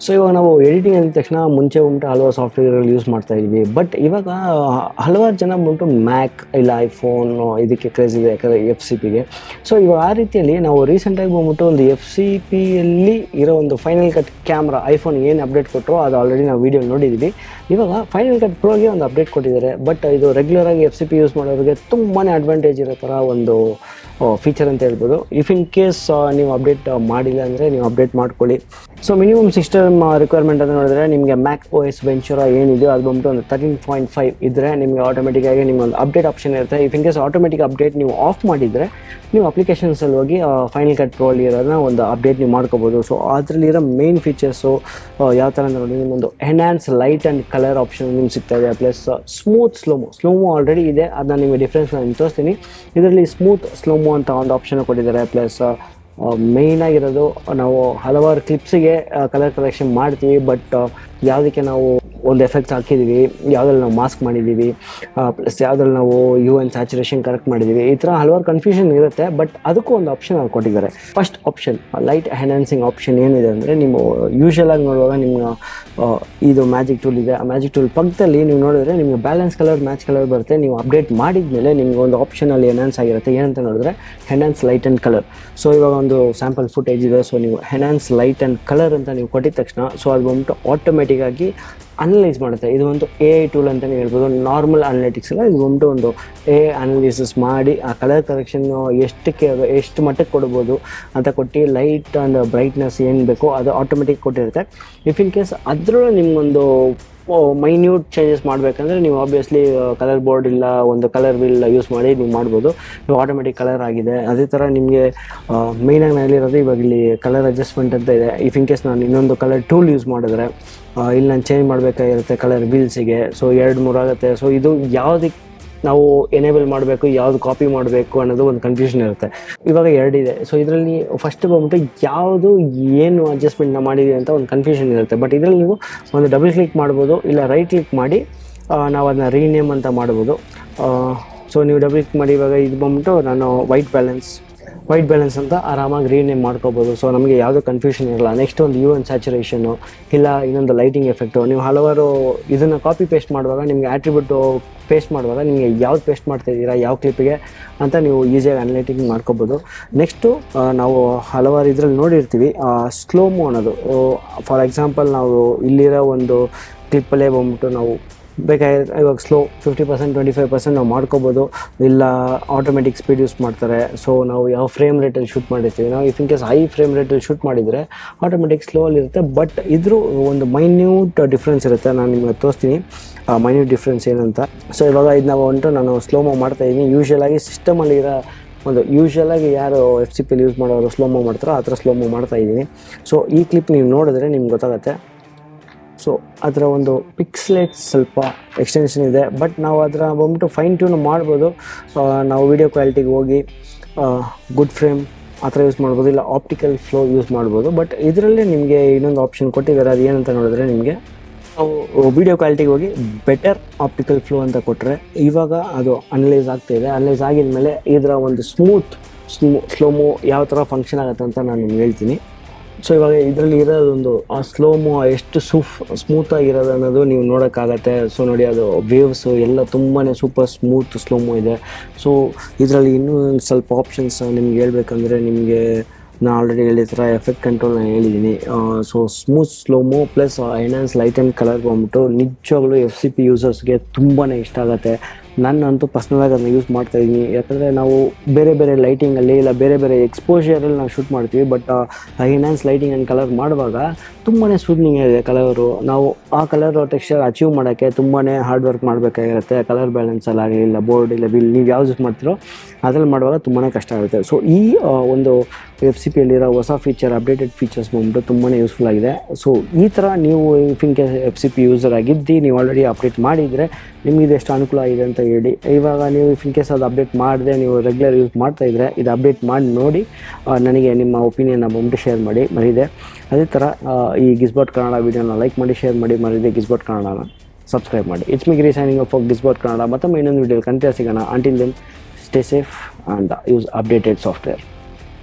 So ಇವಾಗ ನಾವು editing ಅಂದ ತಕ್ಷಣ ಮುಂಚೆ ಬಂದ್ಬಿಟ್ಟು ಹಲವಾರು ಸಾಫ್ಟ್ವೇರ್ಗಳು ಯೂಸ್ ಮಾಡ್ತಾ ಇದ್ವಿ. ಬಟ್ ಇವಾಗ ಹಲವಾರು ಜನ ಬಂದ್ಬಿಟ್ಟು ಮ್ಯಾಕ್ ಇಲ್ಲ ಐಫೋನ್ ಇದಕ್ಕೆ ಕ್ರೇಜ್ ಇದೆ, ಯಾಕಂದರೆ FCPಗೆ. ಸೊ ಇವಾಗ ಆ ರೀತಿಯಲ್ಲಿ ನಾವು ರೀಸೆಂಟಾಗಿ ಬಂದ್ಬಿಟ್ಟು ಒಂದು FCPಯಲ್ಲಿ ಇರೋ ಒಂದು ಫೈನಲ್ ಕಟ್ ಕ್ಯಾಮ್ರಾ ಐಫೋನ್ ಏನು ಅಪ್ಡೇಟ್ ಕೊಟ್ಟರು ಅದು ಆಲ್ರೆಡಿ ನಾವು ವೀಡಿಯೋ ನೋಡಿದ್ವಿ. ಇವಾಗ ಫೈನಲ್ ಕಟ್ ಪ್ರೋಗೆ ಒಂದು ಅಪ್ಡೇಟ್ ಕೊಟ್ಟಿದ್ದಾರೆ. ಬಟ್ ಇದು ರೆಗ್ಯುಲರಾಗಿ FCP ಯೂಸ್ ಮಾಡೋರಿಗೆ ತುಂಬಾ ಅಡ್ವಾಂಟೇಜ್ ಇರೋ ಥರ ಒಂದು ಫೀಚರ್ ಅಂತ ಹೇಳ್ಬೋದು. ಇಫ್ ಇನ್ ಕೇಸ್ ನೀವು ಅಪ್ಡೇಟ್ ಮಾಡಿಲ್ಲ ಅಂದರೆ ನೀವು ಅಪ್ಡೇಟ್ ಮಾಡ್ಕೊಳ್ಳಿ. ಸೊ ಮಿನಿಮಮ್ ಸಿಸ್ಟಮ್ ರಿಕ್ವೈರ್ಮೆಂಟ್ ಅಂತ ನೋಡಿದ್ರೆ ನಿಮಗೆ ಮ್ಯಾಕ್ OS ವೆಂಚುರಾ ಏನಿದೆಯೋ ಅದು ಬಂದ್ಬಿಟ್ಟು ಒಂದು 13.5 ಇದ್ದರೆ ನಿಮಗೆ ಆಟೋಮೆಟಿಕ್ಕಾಗಿ ನಿಮ್ಮೊಂದು ಅಪ್ಡೇಟ್ ಆಪ್ಷನ್ ಇರುತ್ತೆ. If in case automatic update ನೀವು ಆಫ್ ಮಾಡಿದರೆ ನೀವು ಅಪ್ಲಿಕೇಶನ್ಸಲ್ಲಿ ಹೋಗಿ ಫೈನಲ್ ಕಟ್ ಪ್ರೋಲಿ ಇರೋದನ್ನ ಒಂದು ಅಪ್ಡೇಟ್ ನೀವು ಮಾಡ್ಕೋಬೋದು. ಸೊ ಅದರಲ್ಲಿರೋ ಮೇನ್ ಫೀಚರ್ಸು ಯಾವ ಥರ ಅಂತ ನೋಡಿ, ನಿಮ್ಮೊಂದು enhance light and colour option ನಿಮ್ಗೆ ಸಿಗ್ತಾ ಇದೆ. ಪ್ಲಸ್ ಸ್ಮೂತ್ ಸ್ಲೋಮೋ ಆಲ್ರೆಡಿ ಇದೆ, ಅದನ್ನ ನಿಮಗೆ ಡಿಫ್ರೆನ್ಸ್ ನಾನು ತೋರಿಸ್ತೀನಿ. ಇದರಲ್ಲಿ ಸ್ಮೂತ್ ಸ್ಲೋಮೋ ಅಂತ ಒಂದು ಆಪ್ಷನ್ ಕೊಟ್ಟಿದ್ದಾರೆ. ಪ್ಲಸ್ ಮೇಯ್ನಾಗಿರೋದು ನಾವು ಹಲವಾರು ಕ್ಲಿಪ್ಸಿಗೆ ಕಲರ್ ಕರೆಕ್ಷನ್ ಮಾಡ್ತೀವಿ, ಬಟ್ ಯಾವುದಕ್ಕೆ ನಾವು ಒಂದು ಎಫೆಕ್ಟ್ ಹಾಕಿದ್ದೀವಿ, ಯಾವುದ್ರಲ್ಲಿ ನಾವು ಮಾಸ್ಕ್ ಮಾಡಿದ್ದೀವಿ, ಪ್ಲಸ್ ಯಾವುದ್ರಲ್ಲಿ ನಾವು ಸ್ಯಾಚುರೇಷನ್ ಕರೆಕ್ಟ್ ಮಾಡಿದ್ದೀವಿ, ಈ ಥರ ಹಲವಾರು ಕನ್ಫ್ಯೂಷನ್ ಇರುತ್ತೆ. ಬಟ್ ಅದಕ್ಕೂ ಒಂದು ಆಪ್ಷನ್ ಅಲ್ಲಿ ಕೊಟ್ಟಿದ್ದಾರೆ. First option light enhancing option ಏನಿದೆ ಅಂದರೆ, ನೀವು ಯೂಶಲಾಗಿ ನೋಡುವಾಗ ನಿಮ್ಮ ಇದು ಮ್ಯಾಜಿಕ್ ಟೂಲ್ ಇದೆ, ಆ ಮ್ಯಾಜಿಕ್ ಟೂಲ್ ಪಕ್ಕದಲ್ಲಿ ನೀವು ನೋಡಿದ್ರೆ ನಿಮಗೆ ಬ್ಯಾಲೆನ್ಸ್ ಕಲರ್ ಮ್ಯಾಚ್ ಕಲರ್ ಬರುತ್ತೆ. ನೀವು ಅಪ್ಡೇಟ್ ಮಾಡಿದ್ಮೇಲೆ ನಿಮ್ಗೆ ಒಂದು ಆಪ್ಷನಲ್ಲಿ ಎನ್ಹಾನ್ಸ್ ಆಗಿರುತ್ತೆ. ಏನಂತ ನೋಡಿದ್ರೆ enhance light and colour. So ಇವಾಗ ಒಂದು ಸ್ಯಾಂಪಲ್ ಫುಟೇಜ್ ಇದೆ. ಸೊ ನೀವು ಎನ್ಹಾನ್ಸ್ ಲೈಟ್ ಆ್ಯಂಡ್ ಕಲರ್ ಅಂತ ನೀವು ಕೊಟ್ಟಿದ ತಕ್ಷಣ ಸೊ ಅದು ಬಂದ್ಬಿಟ್ಟು ಆಟೋಮೆಟಿಕ್ಕಾಗಿ ಅನಲೈಸ್ ಮಾಡುತ್ತೆ. ಇದು ಒಂದು AI ಟೂಲ್ ಅಂತಲೇ ಹೇಳ್ಬೋದು. ನಾರ್ಮಲ್ ಅನಲಿಟಿಕ್ಸ್ ಎಲ್ಲ ಇದು ಬಂದ್ಬಿಟ್ಟು ಒಂದು AI ಅನಲಿಸಿಸ್ ಮಾಡಿ ಆ ಕಲರ್ ಕರೆಕ್ಷನ್ ಎಷ್ಟು ಮಟ್ಟಕ್ಕೆ ಕೊಡ್ಬೋದು ಅಂತ ಕೊಟ್ಟು ಲೈಟ್ ಆ್ಯಂಡ್ ಬ್ರೈಟ್ನೆಸ್ ಏನು ಬೇಕೋ ಅದು ಆಟೋಮೆಟಿಕ್ ಕೊಟ್ಟಿರುತ್ತೆ. ಇಫ್ ಇನ್ ಕೇಸ್ ಅದರಲ್ಲೂ ನಿಮಗೊಂದು ಮೈನ್ಯೂಟ್ ಚೇಂಜಸ್ ಮಾಡಬೇಕಂದ್ರೆ ನೀವು ಆಬ್ವಿಯಸ್ಲಿ ಕಲರ್ ಬೋರ್ಡ್ ಇಲ್ಲ ಒಂದು ಕಲರ್ ವಿಲ್ ಯೂಸ್ ಮಾಡಿ ನೀವು ಮಾಡ್ಬೋದು. ನೀವು ಆಟೋಮೆಟಿಕ್ ಕಲರ್ ಆಗಿದೆ. ಅದೇ ಥರ ನಿಮಗೆ ಮೇಯ್ನಾಗಿ ನಾನಿರೋದು ಇವಾಗ ಇಲ್ಲಿ ಕಲರ್ ಅಡ್ಜಸ್ಟ್ಮೆಂಟ್ ಅಂತ ಇದೆ. ಇಫ್ ಇನ್ ಕೇಸ್ ನಾನು ಇನ್ನೊಂದು ಕಲರ್ ಟೂಲ್ ಯೂಸ್ ಮಾಡಿದ್ರೆ ಇಲ್ಲಿ ನಾನು ಚೇಂಜ್ ಮಾಡಬೇಕಾಗಿರುತ್ತೆ ಕಲರ್ ವೀಲ್ಸಿಗೆ. ಸೊ 2-3 ಆಗುತ್ತೆ. ಸೊ ಇದು ಯಾವುದಕ್ಕೆ ನಾವು ಎನೇಬಲ್ ಮಾಡಬೇಕು, ಯಾವುದು ಕಾಪಿ ಮಾಡಬೇಕು ಅನ್ನೋದು ಒಂದು ಕನ್ಫ್ಯೂಷನ್ ಇರುತ್ತೆ. ಇವಾಗ 2 ಇದೆ. ಸೊ ಇದರಲ್ಲಿ ಫಸ್ಟ್ ಬಂದ್ಬಿಟ್ಟು ಯಾವುದು ಏನು ಅಡ್ಜಸ್ಟ್ಮೆಂಟ್ ನಾವು ಮಾಡಿದ್ದೀವಿ ಅಂತ ಒಂದು ಕನ್ಫ್ಯೂಷನ್ ಇರುತ್ತೆ. ಬಟ್ ಇದರಲ್ಲಿ ನೀವು ಒಂದು ಡಬಲ್ ಕ್ಲಿಕ್ ಮಾಡ್ಬೋದು, ಇಲ್ಲ ರೈಟ್ ಕ್ಲಿಕ್ ಮಾಡಿ ನಾವು ಅದನ್ನ ರೀನೇಮ್ ಅಂತ ಮಾಡ್ಬೋದು. ಸೊ ನೀವು ಡಬಲ್ ಕ್ಲಿಕ್ ಮಾಡಿ ಇವಾಗ ಇದು ಬಂದ್ಬಿಟ್ಟು ನಾನು ವೈಟ್ ಬ್ಯಾಲೆನ್ಸ್ ಅಂತ ಆರಾಮಾಗಿ ರೀನೇಮ್ ಮಾಡ್ಕೋಬೋದು. ಸೊ ನಮಗೆ ಯಾವುದೂ ಕನ್ಫ್ಯೂಷನ್ ಇರಲ್ಲ. ನೆಕ್ಸ್ಟ್ ಒಂದು ಸ್ಯಾಚುರೇಷನು ಇಲ್ಲ ಇನ್ನೊಂದು ಲೈಟಿಂಗ್ ಎಫೆಕ್ಟು. ನೀವು ಹಲವಾರು ಇದನ್ನು ಕಾಪಿ ಪೇಸ್ಟ್ ಮಾಡುವಾಗ ನಿಮಗೆ ಆಟ್ರಿಬ್ಯೂಟು ಪೇಸ್ಟ್ ಮಾಡುವಾಗ ನಿಮಗೆ ಯಾವ್ದು ಪೇಸ್ಟ್ ಮಾಡ್ತಾಯಿದ್ದೀರಾ ಯಾವ ಕ್ಲಿಪ್ಪಿಗೆ ಅಂತ ನೀವು ಈಸಿಯಾಗಿ ಅನಲೈಟಿಂಗ್ ಮಾಡ್ಕೋಬೋದು. ನೆಕ್ಸ್ಟು ನಾವು ಹಲವಾರು ಇದರಲ್ಲಿ ನೋಡಿರ್ತೀವಿ ಸ್ಲೋಮೋ ಅನ್ನೋದು. ಫಾರ್ ಎಕ್ಸಾಂಪಲ್ ನಾವು ಇಲ್ಲಿರೋ ಒಂದು ಕ್ಲಿಪ್ಪಲ್ಲೇ ಬಂದ್ಬಿಟ್ಟು ನಾವು ಬೇಕಾಗಿರುತ್ತೆ ಇವಾಗ ಸ್ಲೋ 50% 25% ನಾವು ಮಾಡ್ಕೋಬೋದು, ಇಲ್ಲ ಆಟೋಮೆಟಿಕ್ ಸ್ಪೀಡ್ ಯೂಸ್ ಮಾಡ್ತಾರೆ. ಸೊ ನಾವು ಯಾವ ಫ್ರೇಮ್ ರೇಟಲ್ಲಿ ಶೂಟ್ ಮಾಡಿರ್ತೀವಿ, ನಾವು if in case high frame ರೇಟಲ್ಲಿ ಶೂಟ್ ಮಾಡಿದರೆ ಆಟೋಮೆಟಿಕ್ ಸ್ಲೋ ಅಲ್ಲಿರುತ್ತೆ. ಬಟ್ ಇದ್ರ ಒಂದು ಮೈನ್ಯೂಟ್ ಡಿಫ್ರೆನ್ಸ್ ಇರುತ್ತೆ. ನಾನು ನಿಮಗೆ ತೋರಿಸ್ತೀನಿ ಮೈನ್ಯೂಟ್ ಡಿಫ್ರೆನ್ಸ್ ಏನಂತ. ಸೊ ಇವಾಗ ಇದನ್ನ ಹೊಂಟು ನಾನು ಸ್ಲೋಮೋ ಮಾಡ್ತಾಯಿದ್ದೀನಿ. ಯೂಶಲಾಗಿ ಸಿಸ್ಟಮಲ್ಲಿ ಇರೋ ಒಂದು ಯೂಶಲಾಗಿ ಯಾರು FCPಲಿ ಯೂಸ್ ಮಾಡೋರು ಸ್ಲೋಮೋ ಮಾಡ್ತಾರೋ ಆ ಥರ ಸ್ಲೋಮೋ ಮಾಡ್ತಾಯಿದ್ದೀನಿ. ಸೊ ಈ ಕ್ಲಿಪ್ ನೀವು ನೋಡಿದ್ರೆ ನಿಮ್ಗೆ ಗೊತ್ತಾಗುತ್ತೆ. ಸೊ ಅದರ ಒಂದು ಪಿಕ್ಸೆಲೇಟ್ ಸ್ವಲ್ಪ ಎಕ್ಸ್ಟೆನ್ಷನ್ ಇದೆ, ಬಟ್ ನಾವು ಅದರ ಬಂದ್ಬಿಟ್ಟು ಫೈನ್ ಟ್ಯೂನ್ ಮಾಡ್ಬೋದು. ನಾವು ವಿಡಿಯೋ ಕ್ವಾಲಿಟಿಗೆ ಹೋಗಿ ಗುಡ್ ಫ್ರೇಮ್ ಆ ಥರ ಯೂಸ್ ಮಾಡ್ಬೋದು, ಇಲ್ಲ ಆಪ್ಟಿಕಲ್ ಫ್ಲೋ ಯೂಸ್ ಮಾಡ್ಬೋದು. ಬಟ್ ಇದರಲ್ಲಿ ನಿಮಗೆ ಇನ್ನೊಂದು ಆಪ್ಷನ್ ಕೊಟ್ಟಿದ್ದಾರೆ. ಅದು ಏನಂತ ನೋಡಿದ್ರೆ ನಿಮಗೆ ನಾವು ವಿಡಿಯೋ ಕ್ವಾಲಿಟಿಗೆ ಹೋಗಿ ಬೆಟರ್ ಆಪ್ಟಿಕಲ್ ಫ್ಲೋ ಅಂತ ಕೊಟ್ಟರೆ ಇವಾಗ ಅದು ಅನಲೈಸ್ ಆಗ್ತಾಯಿದೆ. ಅನಲೈಸ್ ಆಗಿದ ಇದರ ಒಂದು ಸ್ಲೋಮೋ ಯಾವ ಥರ ಫಂಕ್ಷನ್ ಆಗುತ್ತೆ ಅಂತ ನಾನು ನಿಮ್ಗೆ ಹೇಳ್ತೀನಿ. ಸೊ ಇವಾಗ ಇದರಲ್ಲಿ ಇರೋದೊಂದು ಆ ಸ್ಲೋಮೋ ಎಷ್ಟು ಸ್ಮೂತಾಗಿರೋದು ಅನ್ನೋದು ನೀವು ನೋಡೋಕ್ಕಾಗತ್ತೆ. ಸೊ ನೋಡಿ ಅದು ವೇವ್ಸು ಎಲ್ಲ ತುಂಬಾ ಸೂಪರ್ ಸ್ಮೂತ್ ಸ್ಲೋಮೋ ಇದೆ. ಸೊ ಇದರಲ್ಲಿ ಇನ್ನೂ ಸ್ವಲ್ಪ ಆಪ್ಷನ್ಸ್ ನಿಮ್ಗೆ ಹೇಳ್ಬೇಕಂದ್ರೆ ನಿಮಗೆ ನಾನು ಆಲ್ರೆಡಿ ಹೇಳಿದ ಥರ ಎಫೆಕ್ಟ್ ಕಂಟ್ರೋಲ್ ನಾನು ಹೇಳಿದ್ದೀನಿ. So smooth slo-mo plus enhance light and colour ಬಂದ್ಬಿಟ್ಟು ನಿಜವಾಗ್ಲೂ FCP ಯೂಸರ್ಸ್ಗೆ ತುಂಬಾ ಇಷ್ಟ ಆಗುತ್ತೆ. ನಾನಂತೂ ಪರ್ಸ್ನಲಾಗಿ ಅದನ್ನ ಯೂಸ್ ಮಾಡ್ತಾಯಿದ್ದೀನಿ. ಯಾಕಂದರೆ ನಾವು ಬೇರೆ ಬೇರೆ ಲೈಟಿಂಗಲ್ಲಿ ಇಲ್ಲ ಬೇರೆ ಬೇರೆ ಎಕ್ಸ್ಪೋಜರಲ್ಲಿ ನಾವು ಶೂಟ್ ಮಾಡ್ತೀವಿ. But enhance lighting and colour ಮಾಡುವಾಗ ತುಂಬಾ ಸೂಟ್ನಿಂಗ್ ಇದೆ ಕಲರು. ನಾವು ಆ ಕಲರ್ ಟೆಕ್ಸ್ಚರ್ ಅಚೀವ್ ಮಾಡೋಕ್ಕೆ ತುಂಬಾ ಹಾರ್ಡ್ ವರ್ಕ್ ಮಾಡಬೇಕಾಗಿರುತ್ತೆ. ಕಲರ್ ಬ್ಯಾಲೆನ್ಸಲ್ಲಾಗಲಿ ಇಲ್ಲ ಬೋರ್ಡ್ ಇಲ್ಲ ವಿಲ್ ನೀವು ಯಾವ್ದು ಯೂಸ್ ಮಾಡ್ತೀರೋ ಅದ್ರಲ್ಲಿ ಮಾಡುವಾಗ ತುಂಬಾ ಕಷ್ಟ ಆಗುತ್ತೆ. ಸೊ ಈ ಒಂದು FCPಯಲ್ಲಿರೋ ಹೊಸ ಫೀಚರ್ ಅಪ್ಡೇಟೆಡ್ ಫೀಚರ್ಸ್ ಬಂದ್ಬಿಟ್ಟು ತುಂಬಾ ಯೂಸ್ಫುಲ್ ಆಗಿದೆ. ಸೊ ಈ ಥರ ನೀವು if in case FCP user ಆಗಿದ್ದು ನೀವು ಆಲ್ರೆಡಿ ಅಪ್ಡೇಟ್ ಮಾಡಿದರೆ ನಿಮಗೆ ಇದು ಎಷ್ಟು ಅನುಕೂಲ ಆಗಿದೆ ಅಂತ ಹೇಳಿ. ಇವಾಗ ನೀವು ಇಫ್ ಇನ್ ಕೇಸ್ ಅದು ಅಪ್ಡೇಟ್ ಮಾಡಿದೆ ನೀವು ರೆಗ್ಯುಲರ್ ಯೂಸ್ ಮಾಡ್ತಾಯಿದ್ರೆ ಇದು ಅಪ್ಡೇಟ್ ಮಾಡಿ ನೋಡಿ ನನಗೆ ನಿಮ್ಮ ಒಪಿನಿಯನ್ನ ಬಂದ್ಬಿಟ್ಟು ಶೇರ್ ಮಾಡಿ ಮರಿದೆ. ಅದೇ ಥರ ಈ ಗಿಸ್ಬಾಟ್ ಕನ್ನಡ ವೀಡಿಯೋನ ಲೈಕ್ ಮಾಡಿ ಶೇರ್ ಮಾಡಿ ಮರಿದೆ ಗಿಸ್ಬಾಟ್ ಕನ್ನಡನ ಸಬ್ಸ್ಕ್ರೈಬ್ ಮಾಡಿ. It's me Giri signing off Gizbot Kannada. ಮತ್ತೊಮ್ಮೆ ಇನ್ನೊಂದು ವೀಡಿಯೋಲಿ ಕಂಟಿನ್ಯೂ ಸಿಗೋಣ. Until then stay safe and use updated software.